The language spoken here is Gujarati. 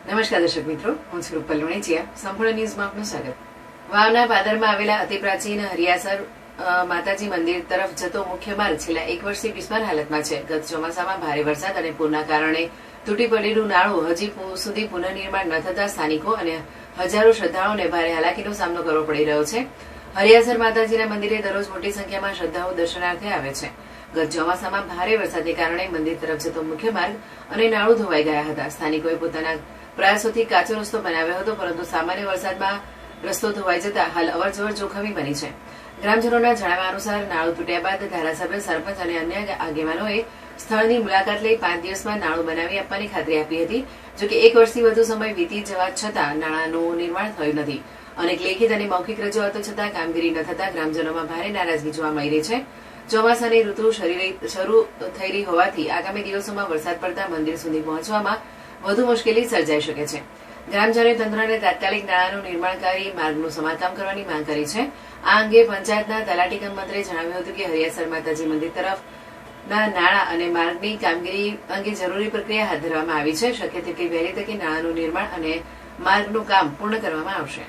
નમસ્કાર દર્શક મિત્રો, હું છું રૂપલ લોણીચિયા. સંપૂર્ણ ન્યૂઝમાં આપનું સ્વાગત. વાવના પાદરમાં આવેલા અતિ પ્રાચીન હરિયાસર માતાજી મંદિર તરફ જતો મુખ્ય માર્ગ છેલ્લા 1 વર્ષથી બિસ્માર હાલતમાં છે. ગત ચોમાસામાં ભારે વરસાદ અને પૂરના કારણે તૂટી પડેલું નાળું હજી સુધી પુનઃનિર્માણ ન થતા સ્થાનિકો અને હજારો શ્રદ્ધાળુઓને ભારે હાલાકીનો સામનો કરવો પડી રહ્યો છે. હરિયાસર માતાજીના મંદિરે દરરોજ મોટી સંખ્યામાં શ્રદ્ધાળુઓ દર્શનાર્થે આવે છે. ગત ચોમાસામાં ભારે વરસાદને કારણે મંદિર તરફ જતો મુખ્ય માર્ગ અને નાળું ધોવાઈ ગયા હતા. સ્થાનિકોએ પોતાના પ્રયાસોથી કાચો રસ્તો બનાવ્યો હતો, પરંતુ સામાન્ય વરસાદમાં રસ્તો ધોવાઈ જતા હાલ અવરજવર જોખમી બની છે. ગ્રામજનોના જણાવ્યા અનુસાર નાળું તૂટ્યા બાદ ધારાસભ્ય, સરપંચ અને અન્ય આગેવાનોએ સ્થળની મુલાકાત લઈ 5 દિવસમાં નાળું બનાવી આપવાની ખાતરી આપી હતી. જોકે 1 વર્ષથી વધુ સમય વીતી જવા છતાં નાળાનું નિર્માણ થયું નથી. અનેક લેખિત અને મૌખિક રજૂઆતો છતાં કામગીરી ન થતા ગ્રામજનોમાં ભારે નારાજગી જોવા મળી રહી છે. ચોમાસાની ઋતુ શરૂ થઈ રહી હોવાથી આગામી દિવસોમાં વરસાદ પડતા મંદિર સુધી પહોંચવામાં વધુ મુશ્કેલી સર્જાઈ શકે છે. ગ્રામજનોએ તંત્રને તાત્કાલિક નાળાનું નિર્માણકારી માર્ગનું સમારકામ કરવાની માંગ કરી છે. આ અંગે પંચાયતના તલાટી કમ મંત્રીએ જણાવ્યું હતું કે હરિયાસર માતાજી મંદિર તરફના નાળા અને માર્ગની કામગીરી અંગે જરૂરી પ્રક્રિયા હાથ ધરવામાં આવી છે. શક્ય તેટલી વહેલી તકે નાળાનું નિર્માણ અને માર્ગનું કામ પૂર્ણ કરવામાં આવશે.